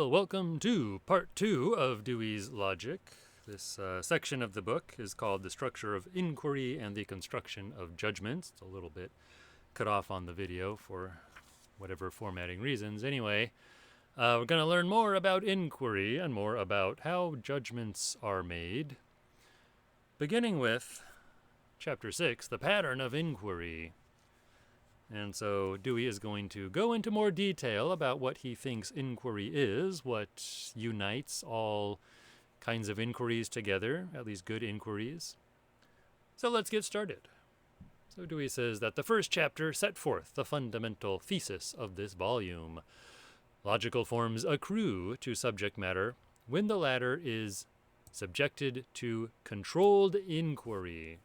Well, welcome to part 2 of Dewey's Logic. This section of the book is called The Structure of Inquiry and the Construction of Judgments. It's a little bit cut off on the video for whatever formatting reasons. Anyway, we're going to learn more about inquiry and more about how judgments are made. Beginning with Chapter 6, The Pattern of Inquiry. And so Dewey is going to go into more detail about what he thinks inquiry is, what unites all kinds of inquiries together, at least good inquiries. So let's get started. So Dewey says that the first chapter set forth the fundamental thesis of this volume. Logical forms accrue to subject matter when the latter is subjected to controlled inquiry.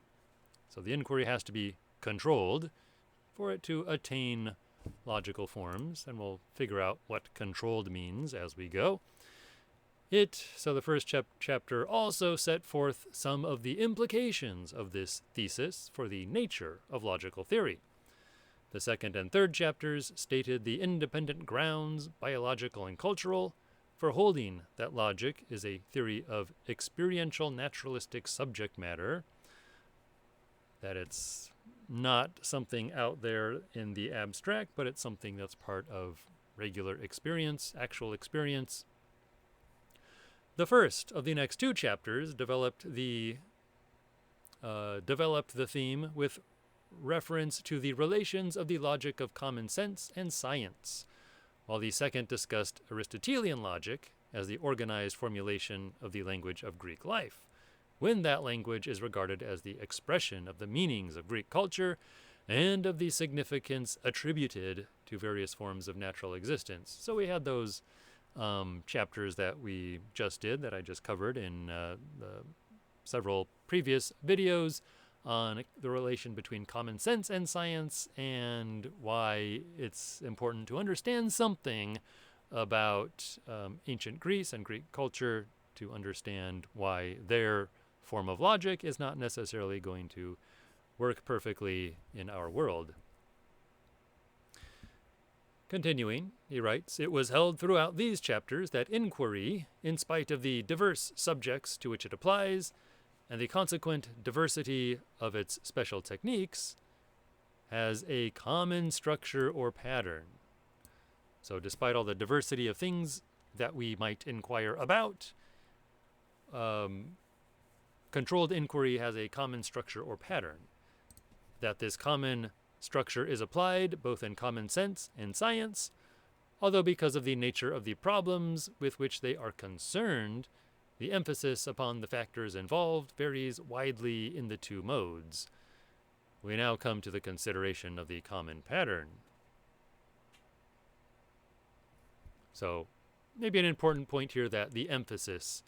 So the inquiry has to be controlled for it to attain logical forms, and we'll figure out what controlled means as we go. So the first chapter also set forth some of the implications of this thesis for the nature of logical theory. The second and third chapters stated the independent grounds, biological and cultural, for holding that logic is a theory of experiential naturalistic subject matter, that it's not something out there in the abstract, but it's something that's part of regular experience, actual experience. The first of the next two chapters developed the theme with reference to the relations of the logic of common sense and science, while the second discussed Aristotelian logic as the organized formulation of the language of Greek life, when that language is regarded as the expression of the meanings of Greek culture and of the significance attributed to various forms of natural existence. So we had those chapters that we just did, that I just covered in the several previous videos on the relation between common sense and science, and why it's important to understand something about ancient Greece and Greek culture to understand why their form of logic is not necessarily going to work perfectly in our world. Continuing, he writes, "It was held throughout these chapters that inquiry, in spite of the diverse subjects to which it applies, and the consequent diversity of its special techniques, has a common structure or pattern." So despite all the diversity of things that we might inquire about, controlled inquiry has a common structure or pattern. That this common structure is applied both in common sense and science, although because of the nature of the problems with which they are concerned, the emphasis upon the factors involved varies widely in the two modes. We now come to the consideration of the common pattern. So, maybe an important point here that the emphasis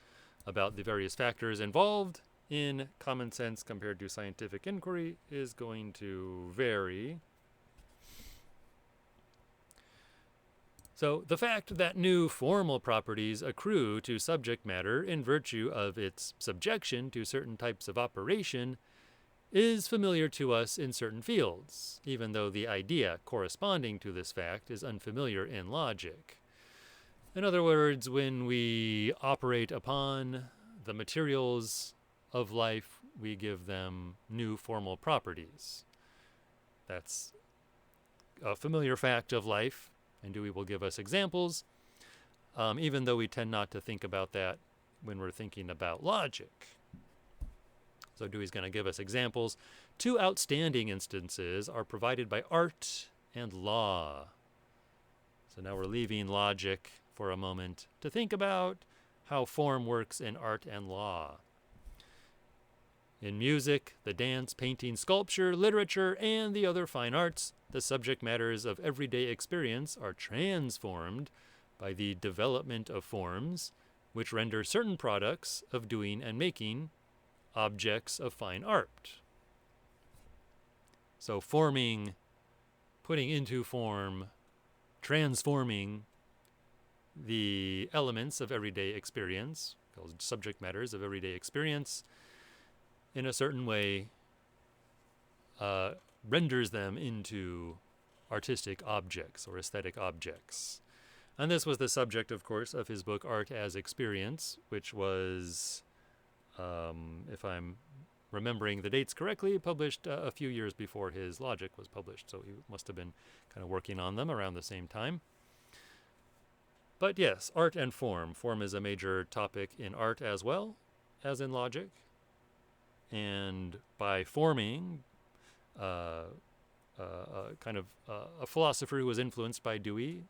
about the various factors involved in common sense compared to scientific inquiry is going to vary. So the fact that new formal properties accrue to subject matter in virtue of its subjection to certain types of operation is familiar to us in certain fields, even though the idea corresponding to this fact is unfamiliar in logic. In other words, when we operate upon the materials of life, we give them new formal properties. That's a familiar fact of life, and Dewey will give us examples, even though we tend not to think about that when we're thinking about logic. So Dewey's going to give us examples. Two outstanding instances are provided by art and law. So now we're leaving logic for a moment to think about how form works in art and law. In music, the dance, painting, sculpture, literature, and the other fine arts, the subject matters of everyday experience are transformed by the development of forms, which render certain products of doing and making objects of fine art. So forming, putting into form, transforming the elements of everyday experience, called subject matters of everyday experience, in a certain way, renders them into artistic objects or aesthetic objects. And this was the subject, of course, of his book Art as Experience, which was, if I'm remembering the dates correctly, published a few years before his Logic was published. So he must have been kind of working on them around the same time. But yes, art and form. Form is a major topic in art as well as in logic. And by forming, kind of a philosopher who was influenced by Dewey,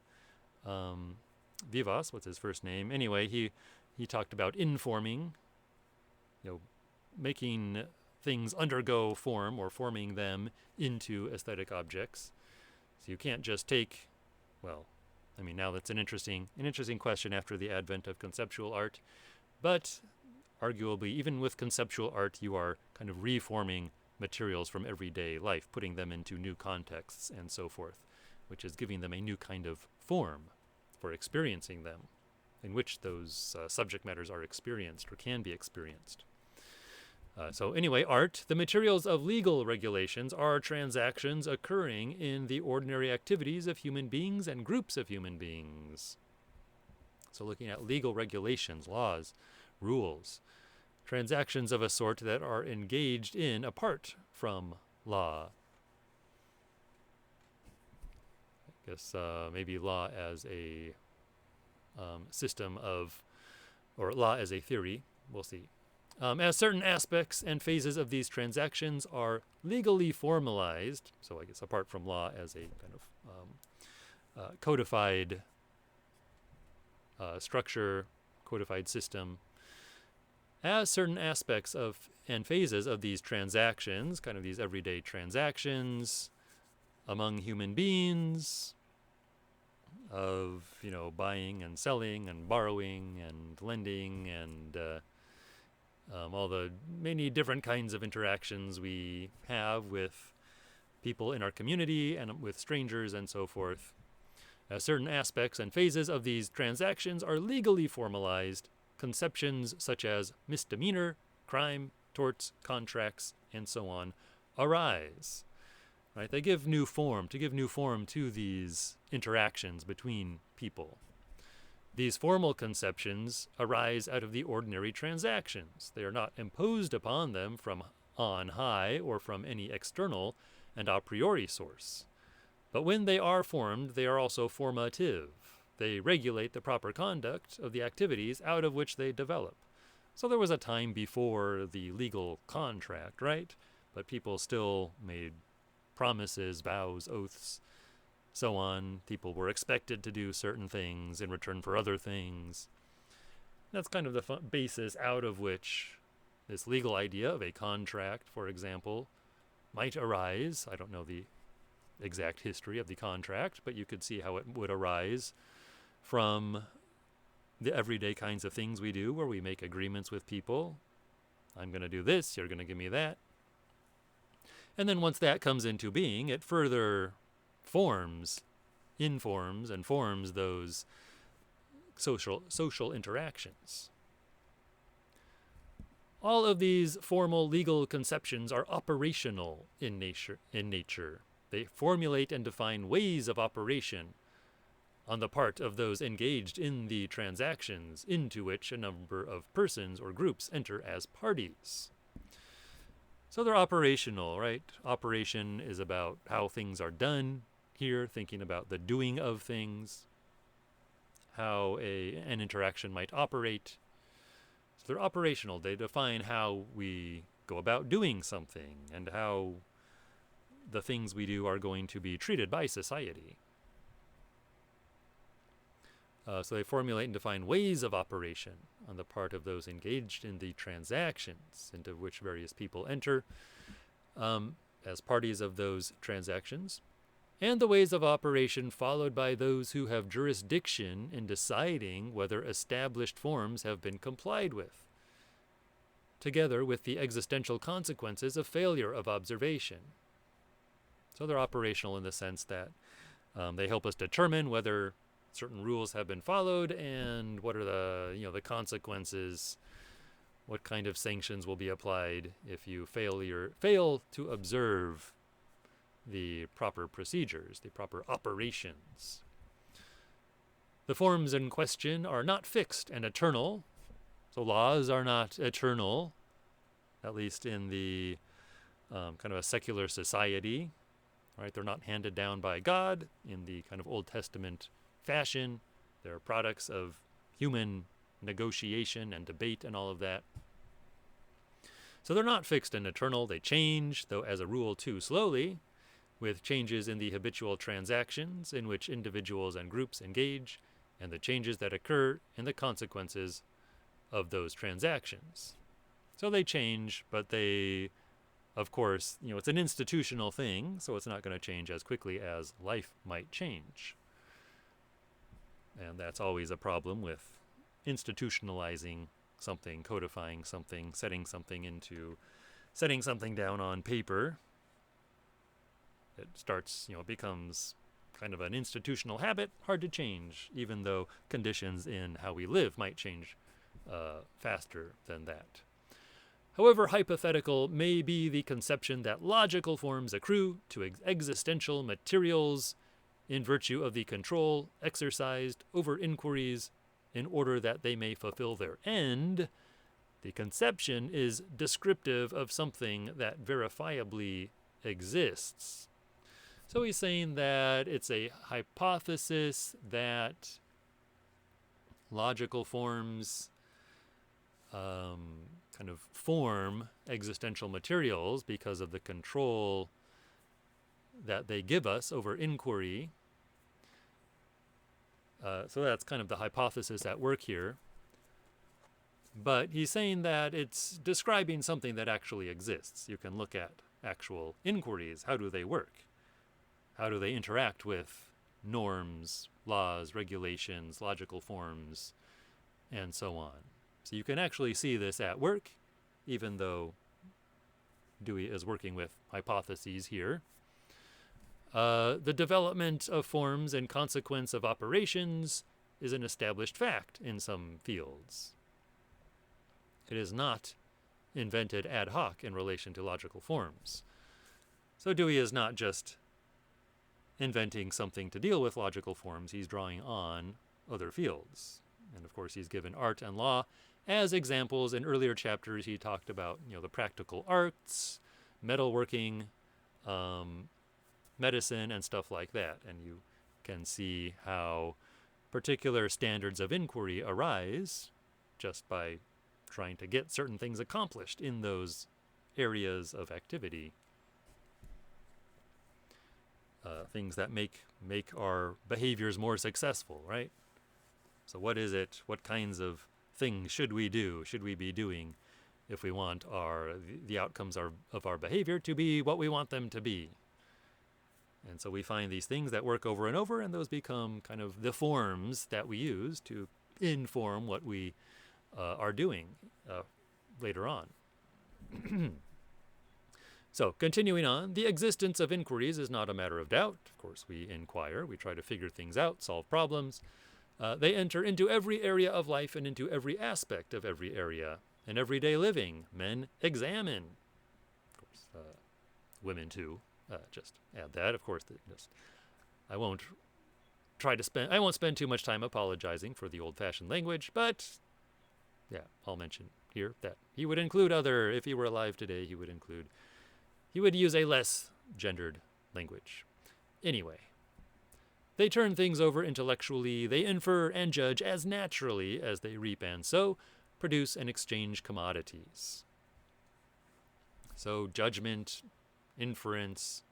Vivas, what's his first name? Anyway, he talked about informing, making things undergo form or forming them into aesthetic objects. So you can't just take, now that's an interesting question after the advent of conceptual art, but arguably even with conceptual art you are kind of reforming materials from everyday life, putting them into new contexts and so forth, which is giving them a new kind of form for experiencing them, in which those subject matters are experienced or can be experienced. So anyway, art, the materials of legal regulations are transactions occurring in the ordinary activities of human beings and groups of human beings. So looking at legal regulations, laws, rules, transactions of a sort that are engaged in apart from law. I guess maybe law as a system of, or law as a theory, we'll see. As certain aspects and phases of these transactions are legally formalized, so I guess apart from law as a kind of codified structure, codified system, as certain aspects of and phases of these transactions, kind of these everyday transactions among human beings, of buying and selling and borrowing and lending and all the many different kinds of interactions we have with people in our community and with strangers and so forth. Certain aspects and phases of these transactions are legally formalized. Conceptions such as misdemeanor, crime, torts, contracts, and so on arise. Right? They give new form, to these interactions between people. These formal conceptions arise out of the ordinary transactions. They are not imposed upon them from on high or from any external and a priori source. But when they are formed, they are also formative. They regulate the proper conduct of the activities out of which they develop. So there was a time before the legal contract, right? But people still made promises, vows, oaths, so on. People were expected to do certain things in return for other things. That's kind of the basis out of which this legal idea of a contract, for example, might arise. I don't know the exact history of the contract, but you could see how it would arise from the everyday kinds of things we do, where we make agreements with people. I'm going to do this, you're going to give me that. And then once that comes into being, it further informs and forms those social interactions. All of these formal legal conceptions are operational in nature. They formulate and define ways of operation on the part of those engaged in the transactions into which a number of persons or groups enter as parties. So they're operational, right? Operation is about how things are done here, thinking about the doing of things, how an interaction might operate. So they're operational. They define how we go about doing something and how the things we do are going to be treated by society. So they formulate and define ways of operation on the part of those engaged in the transactions into which various people enter as parties of those transactions, and the ways of operation followed by those who have jurisdiction in deciding whether established forms have been complied with, together with the existential consequences of failure of observation. So they're operational in the sense that they help us determine whether certain rules have been followed and what are the consequences, what kind of sanctions will be applied if you fail to observe the proper procedures, the proper operations. The forms in question are not fixed and eternal. So laws are not eternal, at least in the kind of a secular society, right? They're not handed down by God in the kind of Old Testament fashion. They're products of human negotiation and debate and all of that. So they're not fixed and eternal. They change, though as a rule too slowly, with changes in the habitual transactions in which individuals and groups engage, and the changes that occur in the consequences of those transactions. So they change, but they, of course, it's an institutional thing, so it's not going to change as quickly as life might change. And that's always a problem with institutionalizing something, codifying something, setting something down on paper. It starts, becomes kind of an institutional habit, hard to change, even though conditions in how we live might change faster than that. However hypothetical may be the conception that logical forms accrue to existential materials in virtue of the control exercised over inquiries in order that they may fulfill their end, the conception is descriptive of something that verifiably exists. So he's saying that it's a hypothesis that logical forms kind of form existential materials because of the control that they give us over inquiry. So that's kind of the hypothesis at work here. But he's saying that it's describing something that actually exists. You can look at actual inquiries. How do they work? How do they interact with norms, laws, regulations, logical forms, and so on? So you can actually see this at work, even though Dewey is working with hypotheses here. The development of forms and consequence of operations is an established fact in some fields. It is not invented ad hoc in relation to logical forms. So Dewey is not just inventing something to deal with logical forms, he's drawing on other fields. And of course he's given art and law as examples. In earlier chapters he talked about the practical arts, metalworking, medicine, and stuff like that. And you can see how particular standards of inquiry arise just by trying to get certain things accomplished in those areas of activity. Things that make our behaviors more successful, right? So what is it? What kinds of things should we do? Should we be doing if we want the outcomes of our behavior to be what we want them to be? And so we find these things that work over and over, and those become kind of the forms that we use to inform what we are doing later on. So, continuing on, the existence of inquiries is not a matter of doubt. Of course, we inquire, we try to figure things out, solve problems. They enter into every area of life and into every aspect of every area. In everyday living, men examine. Of course, women too. Just add that. Of course, I won't spend too much time apologizing for the old-fashioned language, but yeah, I'll mention here that he would include if he were alive today, he would use a less gendered language. Anyway, they turn things over intellectually, they infer and judge as naturally as they reap and sow, produce and exchange commodities. So judgment, inference,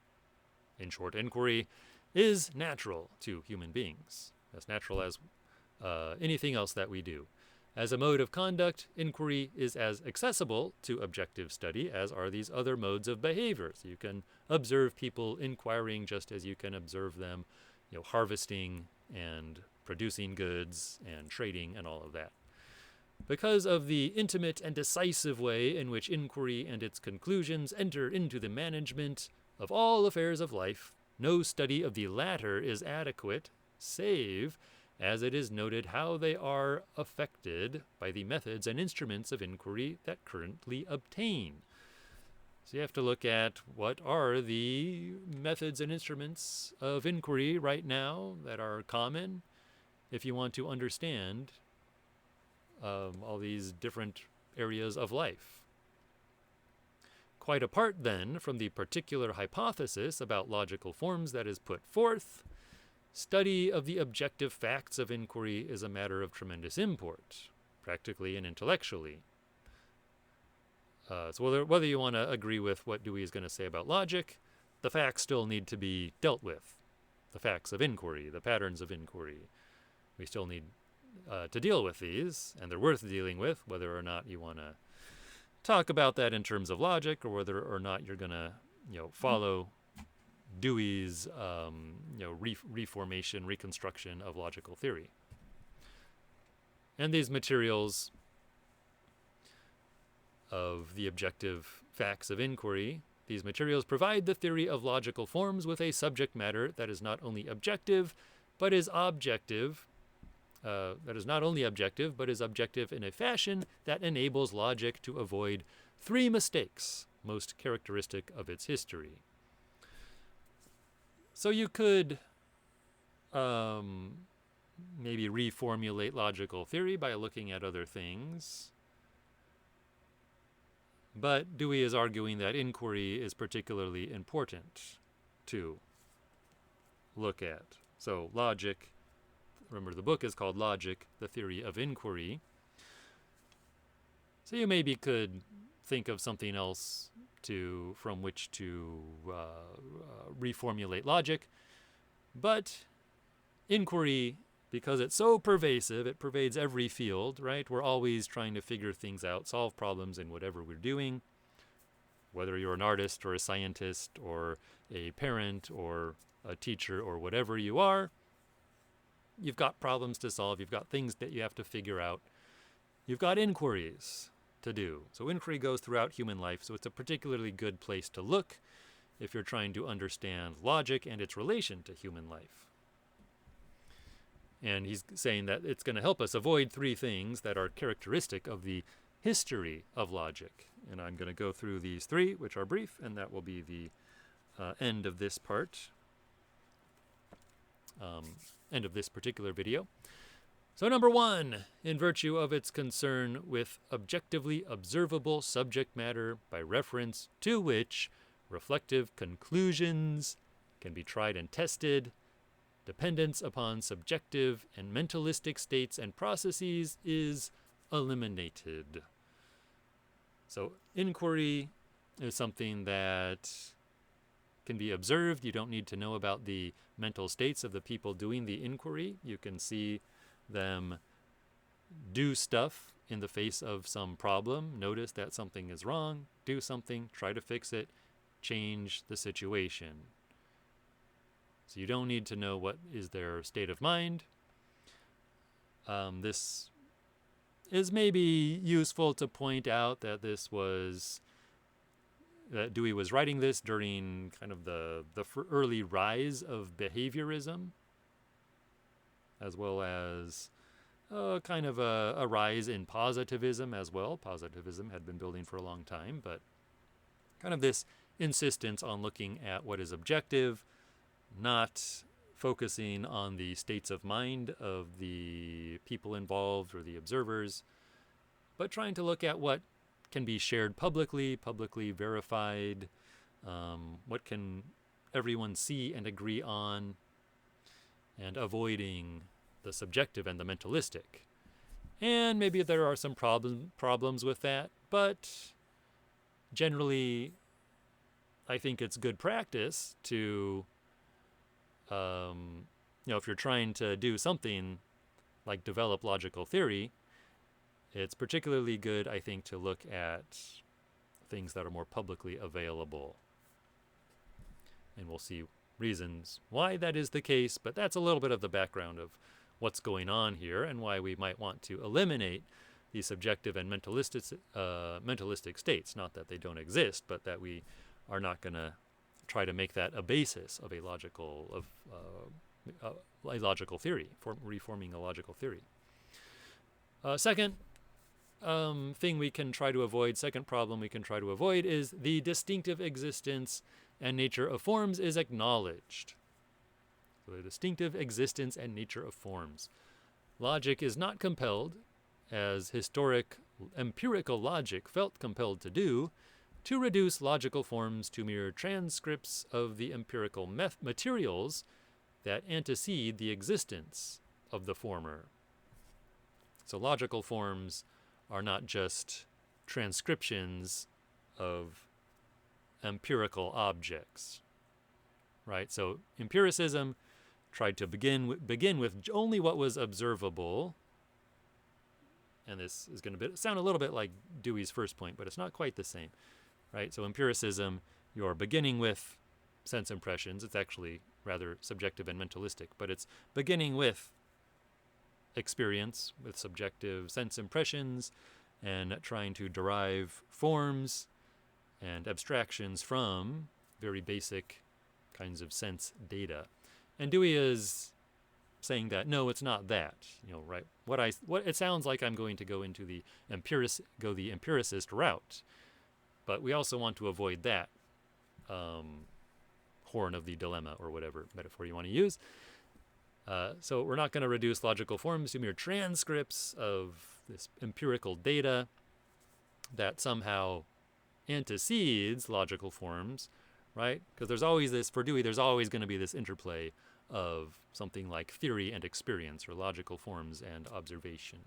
in short, inquiry, is natural to human beings, as natural as anything else that we do. As a mode of conduct, inquiry is as accessible to objective study as are these other modes of behavior. So you can observe people inquiring just as you can observe them, harvesting and producing goods and trading and all of that. Because of the intimate and decisive way in which inquiry and its conclusions enter into the management of all affairs of life, no study of the latter is adequate, save as it is noted how they are affected by the methods and instruments of inquiry that currently obtain. So you have to look at what are the methods and instruments of inquiry right now that are common, if you want to understand all these different areas of life. Quite apart, then, from the particular hypothesis about logical forms that is put forth, study of the objective facts of inquiry is a matter of tremendous import, practically and intellectually. So whether you want to agree with what Dewey is going to say about logic, the facts still need to be dealt with. The facts of inquiry, the patterns of inquiry. We still need to deal with these, and they're worth dealing with, whether or not you want to talk about that in terms of logic, or whether or not you're going to, follow Dewey's, reformation, reconstruction of logical theory. And these materials of the objective facts of inquiry, these materials provide the theory of logical forms with a subject matter that is not only objective, but is objective. That is not only objective, but is objective in a fashion that enables logic to avoid three mistakes, most characteristic of its history. So you could maybe reformulate logical theory by looking at other things. But Dewey is arguing that inquiry is particularly important to look at. So logic, remember the book is called Logic, the Theory of Inquiry. So you maybe could think of something else from which to reformulate logic. But inquiry, because it's so pervasive, it pervades every field, right? We're always trying to figure things out, solve problems in whatever we're doing, whether you're an artist or a scientist or a parent or a teacher or whatever you are. You've got problems to solve. You've got things that you have to figure out. You've got inquiries to do. So inquiry goes throughout human life, so it's a particularly good place to look if you're trying to understand logic and its relation to human life. And he's saying that it's going to help us avoid three things that are characteristic of the history of logic. And I'm going to go through these three, which are brief, and that will be the end of this part, end of this particular video. So number one, in virtue of its concern with objectively observable subject matter by reference to which reflective conclusions can be tried and tested, dependence upon subjective and mentalistic states and processes is eliminated. So inquiry is something that can be observed. You don't need to know about the mental states of the people doing the inquiry. You can see them do stuff in the face of some problem, notice that something is wrong, do something, try to fix it, change the situation. So you don't need to know what is their state of mind. This is maybe useful to point out that that Dewey was writing this during kind of the early rise of behaviorism, as well as kind of a rise in positivism as well. Positivism had been building for a long time, but kind of this insistence on looking at what is objective, not focusing on the states of mind of the people involved or the observers, but trying to look at what can be shared publicly verified, what can everyone see and agree on, and avoiding the subjective and the mentalistic. And maybe there are some problems with that, but generally I think it's good practice to if you're trying to do something like develop logical theory, it's particularly good, I think, to look at things that are more publicly available. And we'll see reasons why that is the case, but that's a little bit of the background of what's going on here and why we might want to eliminate the subjective and mentalistic states. Not that they don't exist, but that we are not going to try to make that a basis of a logical theory, for reforming a logical theory. Second thing we can try to avoid, second problem we can try to avoid, is the distinctive existence and nature of forms is acknowledged. So the distinctive existence and nature of forms. Logic is not compelled, as historic empirical logic felt compelled to do, to reduce logical forms to mere transcripts of the empirical materials that antecede the existence of the former. So logical forms are not just transcriptions of empirical objects, right? So empiricism tried to begin with only what was observable, and this is going to sound a little bit like Dewey's first point, but it's not quite the same, right? So empiricism, you're beginning with sense impressions. It's actually rather subjective and mentalistic, but it's beginning with experience, with subjective sense impressions, and trying to derive forms and abstractions from very basic kinds of sense data. And Dewey is saying that no, it's not that. Right? What it sounds like I'm going to go into the empiricist route, but we also want to avoid that horn of the dilemma, or whatever metaphor you want to use. So we're not going to reduce logical forms to mere transcripts of this empirical data that somehow antecedes logical forms, right? Because there's always this, for Dewey, there's always going to be this interplay of something like theory and experience, or logical forms and observation.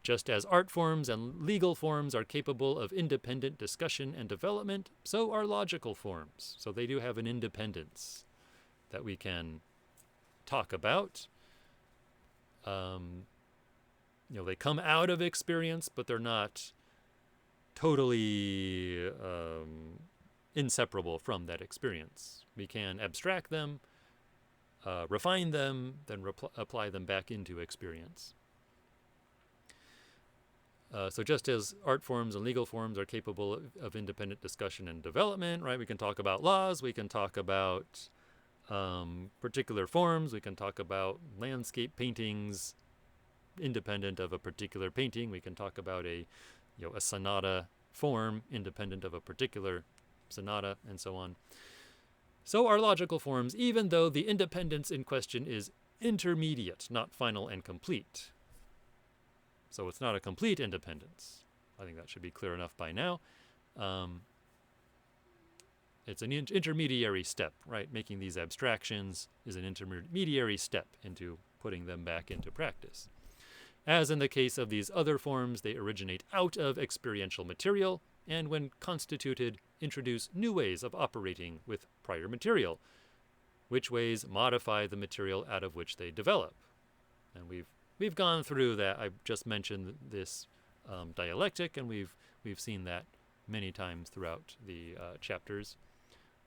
Just as art forms and legal forms are capable of independent discussion and development, so are logical forms. So they do have an independence that we can talk about. They come out of experience, but they're not totally inseparable from that experience. We can abstract them, refine them, then apply them back into experience. So just as art forms and legal forms are capable of independent discussion and development, right? We can talk about laws, we can talk about particular forms, we can talk about landscape paintings independent of a particular painting, we can talk about a sonata form independent of a particular sonata, and so on. So are logical forms, even though the independence in question is intermediate, not final and complete. So it's not a complete independence. I think that should be clear enough by now. It's an intermediary step, right? Making these abstractions is an intermediary step into putting them back into practice. As in the case of these other forms, they originate out of experiential material, and when constituted, introduce new ways of operating with prior material, which ways modify the material out of which they develop. And we've gone through that. I've just mentioned this dialectic, and we've seen that many times throughout the chapters,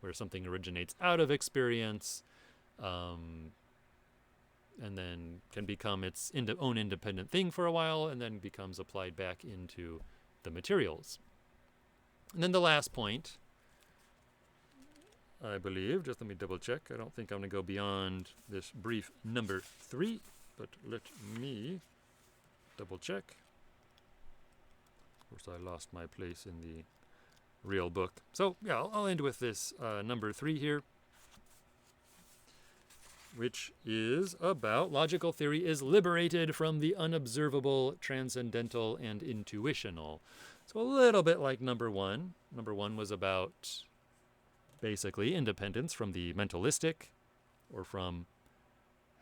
where something originates out of experience, and then can become its own independent thing for a while, and then becomes applied back into the materials. And then the last point, I believe, just let me double check. I don't think I'm going to go beyond this brief number 3, but let me double check. Of course, I lost my place in the real book. So yeah, I'll end with this number 3 here, which is about logical theory is liberated from the unobservable, transcendental, and intuitional. So a little bit like number 1. Number 1 was about basically independence from the mentalistic, or from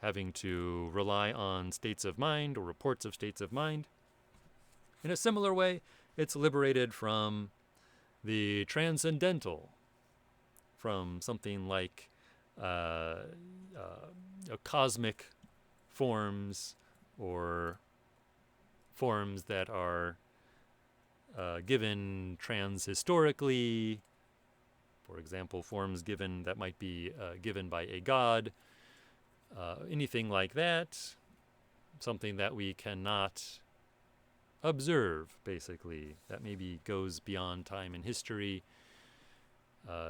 having to rely on states of mind or reports of states of mind. In a similar way, it's liberated from the transcendental, from something like cosmic forms, or forms that are given transhistorically. For example, forms given that might be given by a god, anything like that, something that we cannot observe, basically, that maybe goes beyond time and history,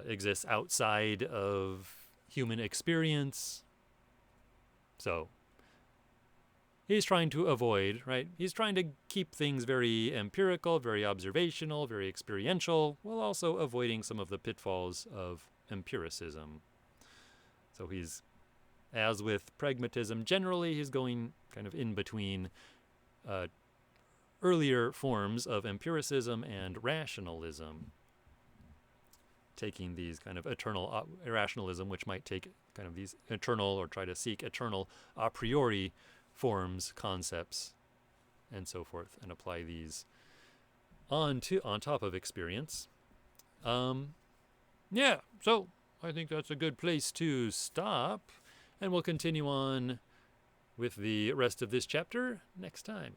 exists outside of human experience. So he's trying to avoid, right? He's trying to keep things very empirical, very observational, very experiential, while also avoiding some of the pitfalls of empiricism. So he's As with pragmatism, generally he's going kind of in between earlier forms of empiricism and rationalism, taking these kind of eternal irrationalism, which might take kind of these eternal or try to seek eternal a priori forms, concepts, and so forth, and apply these on top of experience. Yeah, so I think that's a good place to stop, and we'll continue on with the rest of this chapter next time.